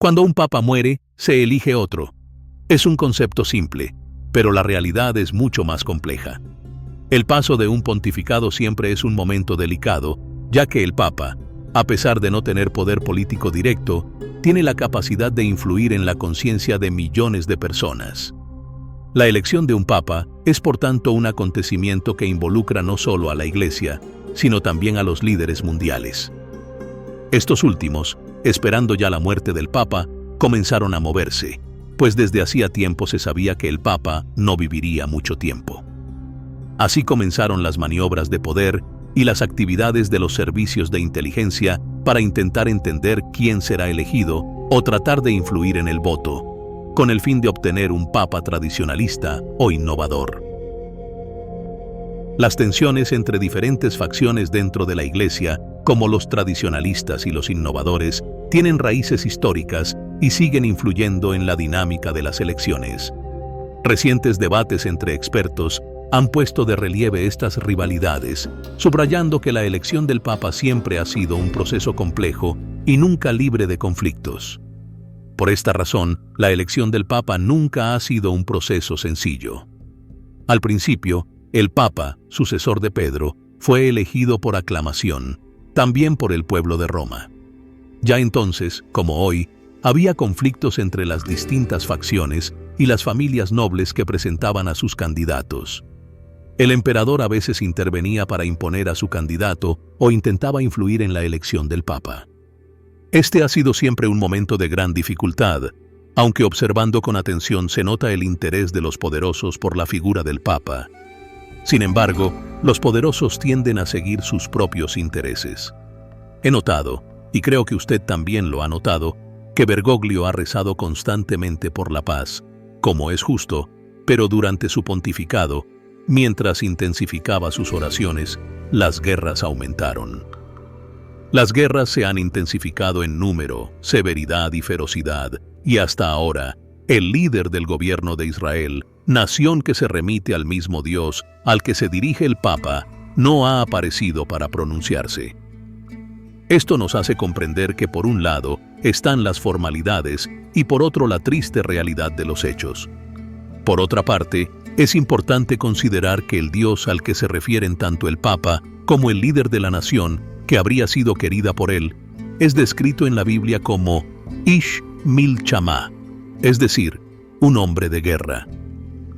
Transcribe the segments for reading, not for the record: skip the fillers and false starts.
Cuando un papa muere, se elige otro. Es un concepto simple, pero la realidad es mucho más compleja. El paso de un pontificado siempre es un momento delicado, ya que el papa, a pesar de no tener poder político directo, tiene la capacidad de influir en la conciencia de millones de personas. La elección de un papa es por tanto un acontecimiento que involucra no solo a la Iglesia, sino también a los líderes mundiales. Estos últimos, esperando ya la muerte del papa, comenzaron a moverse, pues desde hacía tiempo se sabía que el papa no viviría mucho tiempo. Así comenzaron las maniobras de poder y las actividades de los servicios de inteligencia para intentar entender quién será elegido o tratar de influir en el voto, con el fin de obtener un papa tradicionalista o innovador. Las tensiones entre diferentes facciones dentro de la Iglesia, como los tradicionalistas y los innovadores, tienen raíces históricas y siguen influyendo en la dinámica de las elecciones. Recientes debates entre expertos han puesto de relieve estas rivalidades, subrayando que la elección del Papa siempre ha sido un proceso complejo y nunca libre de conflictos. Por esta razón, la elección del Papa nunca ha sido un proceso sencillo. Al principio, el Papa, sucesor de Pedro, fue elegido por aclamación, también por el pueblo de Roma. Ya entonces, como hoy, había conflictos entre las distintas facciones y las familias nobles que presentaban a sus candidatos. El emperador a veces intervenía para imponer a su candidato o intentaba influir en la elección del Papa. Este ha sido siempre un momento de gran dificultad, aunque observando con atención se nota el interés de los poderosos por la figura del Papa. Sin embargo, los poderosos tienden a seguir sus propios intereses. He notado, y creo que usted también lo ha notado, que Bergoglio ha rezado constantemente por la paz, como es justo, pero durante su pontificado, mientras intensificaba sus oraciones, las guerras aumentaron. Las guerras se han intensificado en número, severidad y ferocidad, y hasta ahora, el líder del gobierno de Israel, nación que se remite al mismo Dios al que se dirige el Papa, no ha aparecido para pronunciarse. Esto nos hace comprender que por un lado están las formalidades y por otro la triste realidad de los hechos. Por otra parte, es importante considerar que el Dios al que se refieren tanto el Papa como el líder de la nación, que habría sido querida por él, es descrito en la Biblia como Ish Milchama, es decir, un hombre de guerra.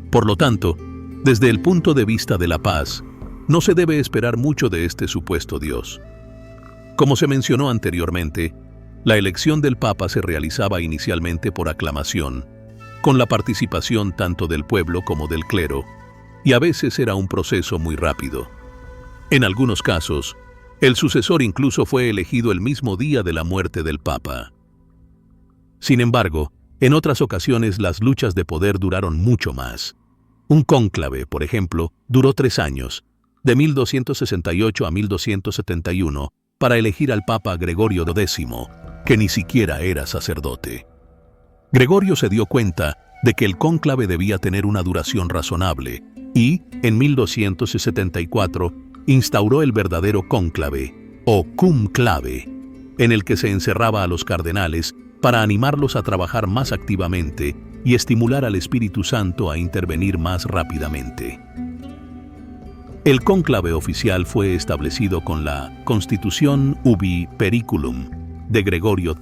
Por lo tanto, desde el punto de vista de la paz, no se debe esperar mucho de este supuesto Dios. Como se mencionó anteriormente, la elección del Papa se realizaba inicialmente por aclamación, con la participación tanto del pueblo como del clero, y a veces era un proceso muy rápido. En algunos casos, el sucesor incluso fue elegido el mismo día de la muerte del Papa. Sin embargo, en otras ocasiones las luchas de poder duraron mucho más. Un cónclave, por ejemplo, duró 3 años, de 1268 a 1271, para elegir al Papa Gregorio X, que ni siquiera era sacerdote. Gregorio se dio cuenta de que el cónclave debía tener una duración razonable y, en 1274, instauró el verdadero cónclave, o cum clave, en el que se encerraba a los cardenales para animarlos a trabajar más activamente y estimular al Espíritu Santo a intervenir más rápidamente. El cónclave oficial fue establecido con la Constitución Ubi Periculum de Gregorio.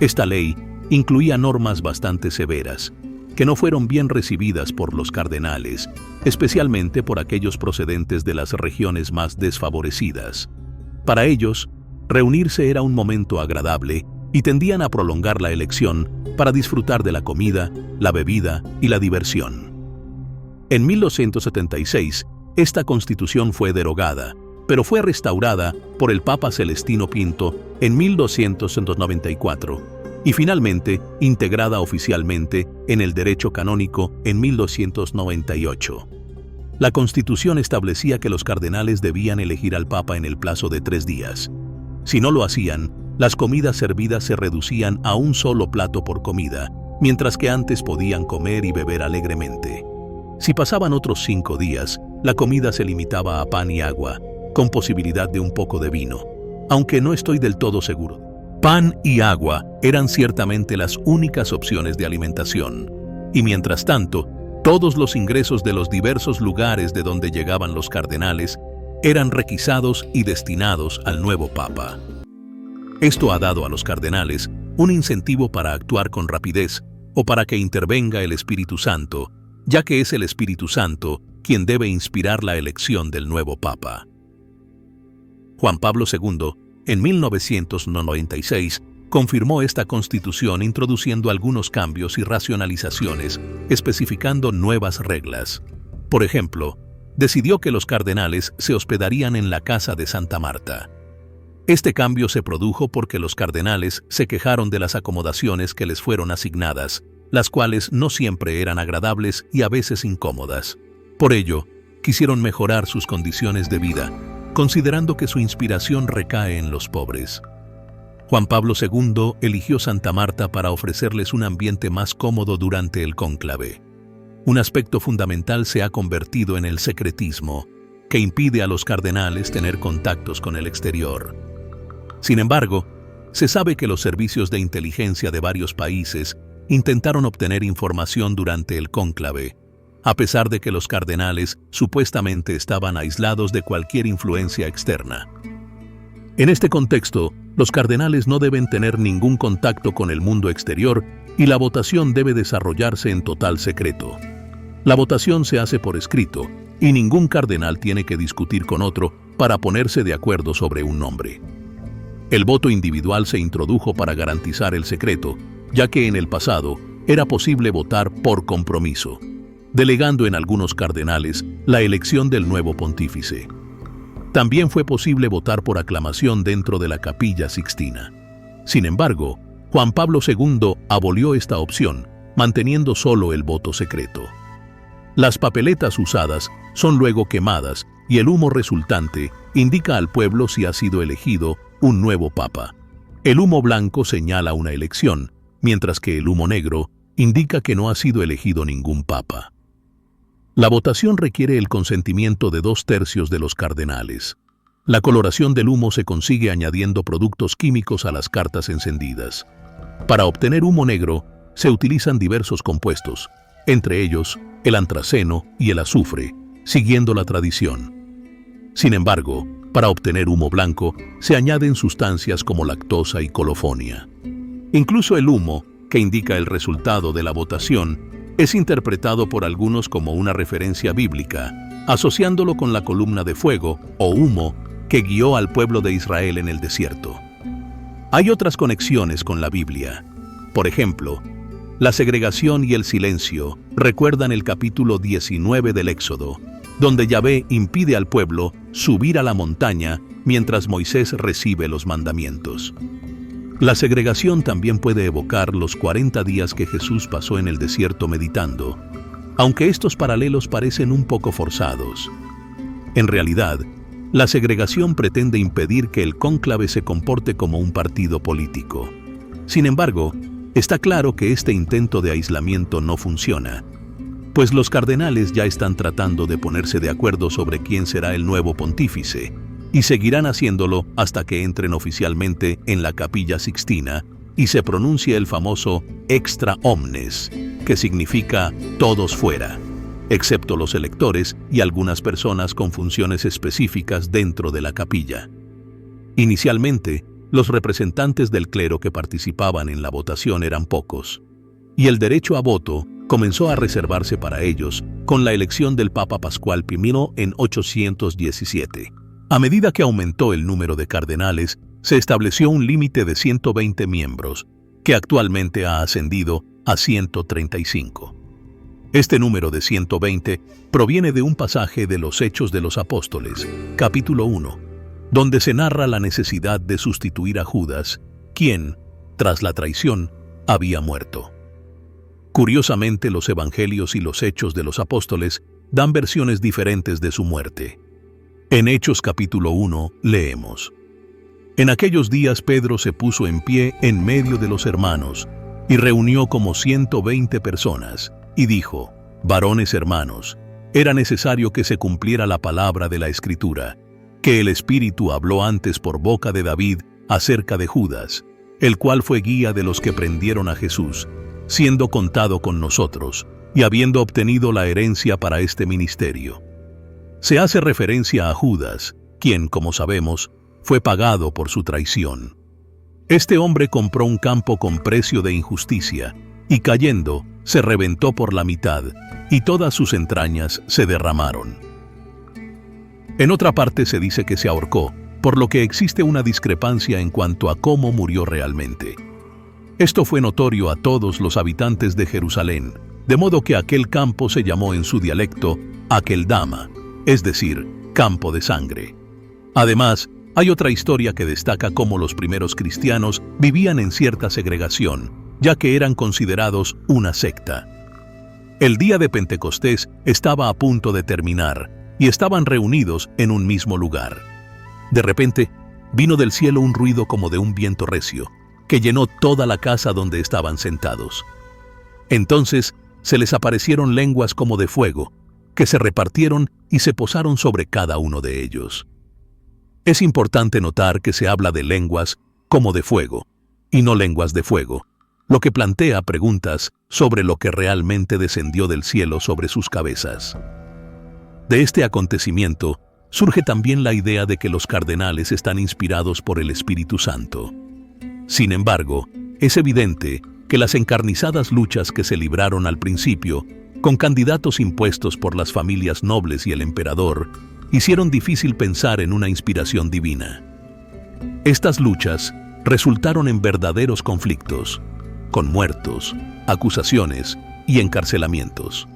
Esta ley incluía normas bastante severas, que no fueron bien recibidas por los cardenales, especialmente por aquellos procedentes de las regiones más desfavorecidas. Para ellos, reunirse era un momento agradable y tendían a prolongar la elección para disfrutar de la comida, la bebida y la diversión. En 1276, esta constitución fue derogada, pero fue restaurada por el Papa Celestino V en 1294 y finalmente integrada oficialmente en el derecho canónico en 1298. La Constitución establecía que los cardenales debían elegir al Papa en el plazo de 3 días. Si no lo hacían, las comidas servidas se reducían a un solo plato por comida, mientras que antes podían comer y beber alegremente. Si pasaban otros 5 días, la comida se limitaba a pan y agua, con posibilidad de un poco de vino, aunque no estoy del todo seguro. Pan y agua eran ciertamente las únicas opciones de alimentación. Y mientras tanto, todos los ingresos de los diversos lugares de donde llegaban los cardenales eran requisados y destinados al nuevo papa. Esto ha dado a los cardenales un incentivo para actuar con rapidez o para que intervenga el Espíritu Santo, ya que es el Espíritu Santo quien debe inspirar la elección del nuevo papa. Juan Pablo II, en 1996, confirmó esta constitución introduciendo algunos cambios y racionalizaciones, especificando nuevas reglas. Por ejemplo, decidió que los cardenales se hospedarían en la casa de Santa Marta. Este cambio se produjo porque los cardenales se quejaron de las acomodaciones que les fueron asignadas, las cuales no siempre eran agradables y a veces incómodas. Por ello, quisieron mejorar sus condiciones de vida, considerando que su inspiración recae en los pobres. Juan Pablo II eligió Santa Marta para ofrecerles un ambiente más cómodo durante el cónclave. Un aspecto fundamental se ha convertido en el secretismo, que impide a los cardenales tener contactos con el exterior. Sin embargo, se sabe que los servicios de inteligencia de varios países intentaron obtener información durante el cónclave, a pesar de que los cardenales supuestamente estaban aislados de cualquier influencia externa. En este contexto, los cardenales no deben tener ningún contacto con el mundo exterior y la votación debe desarrollarse en total secreto. La votación se hace por escrito y ningún cardenal tiene que discutir con otro para ponerse de acuerdo sobre un nombre. El voto individual se introdujo para garantizar el secreto, ya que en el pasado era posible votar por compromiso, delegando en algunos cardenales la elección del nuevo pontífice. También fue posible votar por aclamación dentro de la Capilla Sixtina. Sin embargo, Juan Pablo II abolió esta opción, manteniendo solo el voto secreto. Las papeletas usadas son luego quemadas y el humo resultante indica al pueblo si ha sido elegido un nuevo papa. El humo blanco señala una elección, mientras que el humo negro indica que no ha sido elegido ningún papa. La votación requiere el consentimiento de 2/3 de los cardenales. La coloración del humo se consigue añadiendo productos químicos a las cartas encendidas. Para obtener humo negro, se utilizan diversos compuestos, entre ellos el antraceno y el azufre, siguiendo la tradición. Sin embargo, para obtener humo blanco, se añaden sustancias como lactosa y colofonia. Incluso el humo, que indica el resultado de la votación, es interpretado por algunos como una referencia bíblica, asociándolo con la columna de fuego o humo que guió al pueblo de Israel en el desierto. Hay otras conexiones con la Biblia. Por ejemplo, la segregación y el silencio recuerdan el capítulo 19 del Éxodo, donde Yahvé impide al pueblo subir a la montaña mientras Moisés recibe los mandamientos. La segregación también puede evocar los 40 días que Jesús pasó en el desierto meditando, aunque estos paralelos parecen un poco forzados. En realidad, la segregación pretende impedir que el cónclave se comporte como un partido político. Sin embargo, está claro que este intento de aislamiento no funciona, pues los cardenales ya están tratando de ponerse de acuerdo sobre quién será el nuevo pontífice, y seguirán haciéndolo hasta que entren oficialmente en la Capilla Sixtina y se pronuncie el famoso extra omnes, que significa todos fuera, excepto los electores y algunas personas con funciones específicas dentro de la capilla. Inicialmente, los representantes del clero que participaban en la votación eran pocos, y el derecho a voto comenzó a reservarse para ellos con la elección del Papa Pascual I en 817. A medida que aumentó el número de cardenales, se estableció un límite de 120 miembros, que actualmente ha ascendido a 135. Este número de 120 proviene de un pasaje de los Hechos de los Apóstoles, capítulo 1, donde se narra la necesidad de sustituir a Judas, quien, tras la traición, había muerto. Curiosamente, los Evangelios y los Hechos de los Apóstoles dan versiones diferentes de su muerte. En Hechos capítulo 1 leemos: En aquellos días Pedro se puso en pie en medio de los hermanos y reunió como 120 personas y dijo: Varones hermanos, era necesario que se cumpliera la palabra de la Escritura, que el Espíritu habló antes por boca de David acerca de Judas, el cual fue guía de los que prendieron a Jesús, siendo contado con nosotros y habiendo obtenido la herencia para este ministerio. Se hace referencia a Judas, quien, como sabemos, fue pagado por su traición. Este hombre compró un campo con precio de injusticia, y cayendo, se reventó por la mitad, y todas sus entrañas se derramaron. En otra parte se dice que se ahorcó, por lo que existe una discrepancia en cuanto a cómo murió realmente. Esto fue notorio a todos los habitantes de Jerusalén, de modo que aquel campo se llamó en su dialecto Akeldama, es decir, campo de sangre. Además, hay otra historia que destaca cómo los primeros cristianos vivían en cierta segregación, ya que eran considerados una secta. El día de Pentecostés estaba a punto de terminar y estaban reunidos en un mismo lugar. De repente, vino del cielo un ruido como de un viento recio, que llenó toda la casa donde estaban sentados. Entonces se les aparecieron lenguas como de fuego, que se repartieron y se posaron sobre cada uno de ellos. Es importante notar que se habla de lenguas como de fuego, y no lenguas de fuego, lo que plantea preguntas sobre lo que realmente descendió del cielo sobre sus cabezas. De este acontecimiento surge también la idea de que los cardenales están inspirados por el Espíritu Santo. Sin embargo, es evidente que las encarnizadas luchas que se libraron al principio, con candidatos impuestos por las familias nobles y el emperador, hicieron difícil pensar en una inspiración divina. Estas luchas resultaron en verdaderos conflictos, con muertos, acusaciones y encarcelamientos.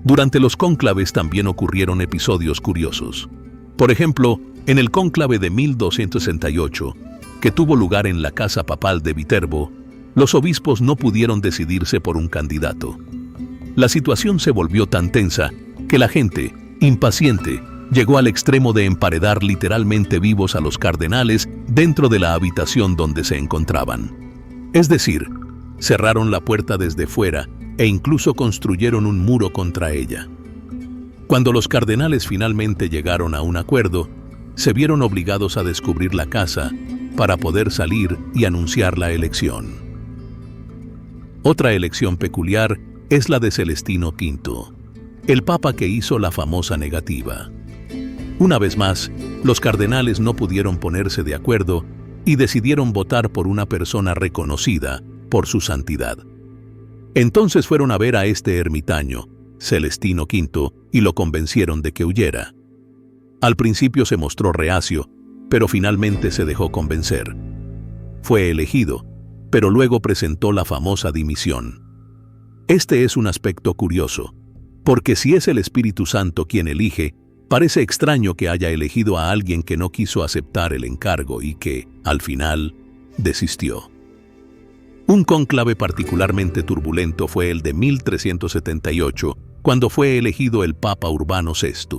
Durante los cónclaves también ocurrieron episodios curiosos. Por ejemplo, en el cónclave de 1268, que tuvo lugar en la casa papal de Viterbo, los obispos no pudieron decidirse por un candidato. La situación se volvió tan tensa que la gente, impaciente, llegó al extremo de emparedar literalmente vivos a los cardenales dentro de la habitación donde se encontraban. Es decir, cerraron la puerta desde fuera e incluso construyeron un muro contra ella. Cuando los cardenales finalmente llegaron a un acuerdo, se vieron obligados a descubrir la casa para poder salir y anunciar la elección. Otra elección peculiar es la de Celestino V, el papa que hizo la famosa negativa. Una vez más, los cardenales no pudieron ponerse de acuerdo y decidieron votar por una persona reconocida por su santidad. Entonces fueron a ver a este ermitaño, Celestino V, y lo convencieron de que huyera. Al principio se mostró reacio, pero finalmente se dejó convencer. Fue elegido, pero luego presentó la famosa dimisión. Este es un aspecto curioso, porque si es el Espíritu Santo quien elige, parece extraño que haya elegido a alguien que no quiso aceptar el encargo y que, al final, desistió. Un cónclave particularmente turbulento fue el de 1378, cuando fue elegido el Papa Urbano VI.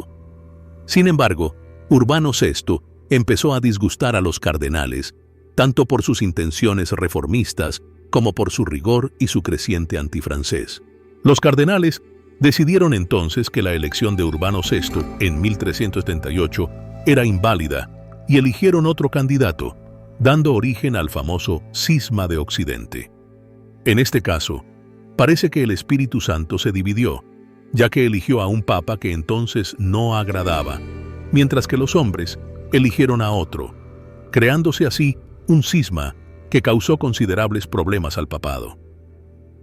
Sin embargo, Urbano VI empezó a disgustar a los cardenales, tanto por sus intenciones reformistas como por su rigor y su creciente antifrancés. Los cardenales decidieron entonces que la elección de Urbano VI en 1378 era inválida y eligieron otro candidato, dando origen al famoso Cisma de Occidente. En este caso, parece que el Espíritu Santo se dividió, ya que eligió a un papa que entonces no agradaba, mientras que los hombres eligieron a otro, creándose así un cisma que causó considerables problemas al papado.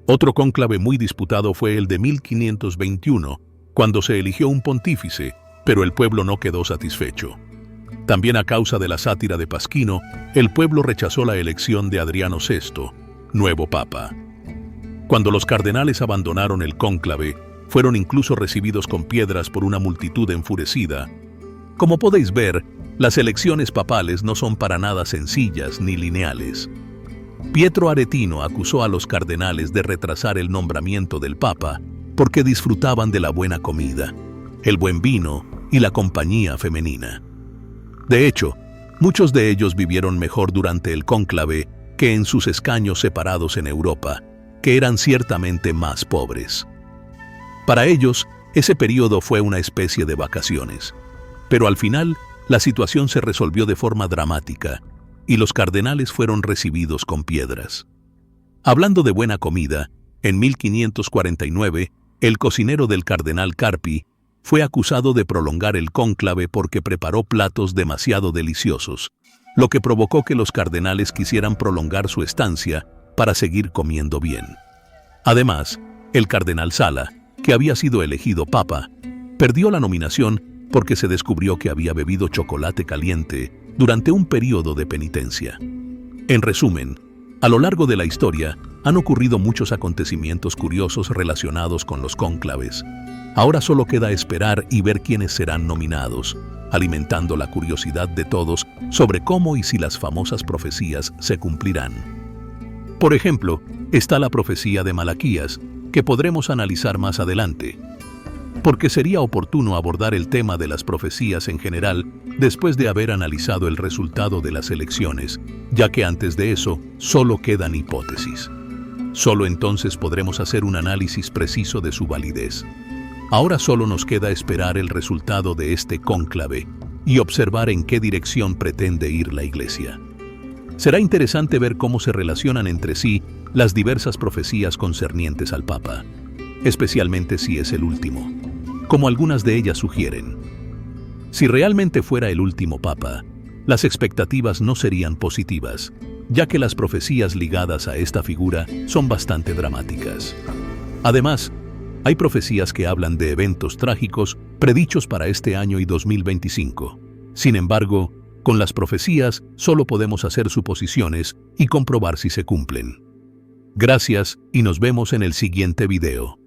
Otro cónclave muy disputado fue el de 1521, cuando se eligió un pontífice, pero el pueblo no quedó satisfecho. También a causa de la sátira de Pasquino, el pueblo rechazó la elección de Adriano VI, nuevo papa. Cuando los cardenales abandonaron el cónclave, fueron incluso recibidos con piedras por una multitud enfurecida. Como podéis ver, las elecciones papales no son para nada sencillas ni lineales. Pietro Aretino acusó a los cardenales de retrasar el nombramiento del papa porque disfrutaban de la buena comida, el buen vino y la compañía femenina. De hecho, muchos de ellos vivieron mejor durante el cónclave que en sus escaños separados en Europa, que eran ciertamente más pobres. Para ellos, ese periodo fue una especie de vacaciones. Pero al final, la situación se resolvió de forma dramática, y los cardenales fueron recibidos con piedras. Hablando de buena comida, en 1549, el cocinero del cardenal Carpi fue acusado de prolongar el cónclave porque preparó platos demasiado deliciosos, lo que provocó que los cardenales quisieran prolongar su estancia para seguir comiendo bien. Además, el cardenal Sala, que había sido elegido papa, perdió la nominación porque se descubrió que había bebido chocolate caliente durante un periodo de penitencia. En resumen, a lo largo de la historia han ocurrido muchos acontecimientos curiosos relacionados con los cónclaves. Ahora solo queda esperar y ver quiénes serán nominados, alimentando la curiosidad de todos sobre cómo y si las famosas profecías se cumplirán. Por ejemplo, está la profecía de Malaquías, que podremos analizar más adelante, porque sería oportuno abordar el tema de las profecías en general después de haber analizado el resultado de las elecciones, ya que antes de eso solo quedan hipótesis. Solo entonces podremos hacer un análisis preciso de su validez. Ahora solo nos queda esperar el resultado de este cónclave y observar en qué dirección pretende ir la Iglesia. Será interesante ver cómo se relacionan entre sí las diversas profecías concernientes al Papa, especialmente si es el último, como algunas de ellas sugieren. Si realmente fuera el último Papa, las expectativas no serían positivas, ya que las profecías ligadas a esta figura son bastante dramáticas. Además, hay profecías que hablan de eventos trágicos predichos para este año y 2025. Sin embargo, con las profecías solo podemos hacer suposiciones y comprobar si se cumplen. Gracias y nos vemos en el siguiente video.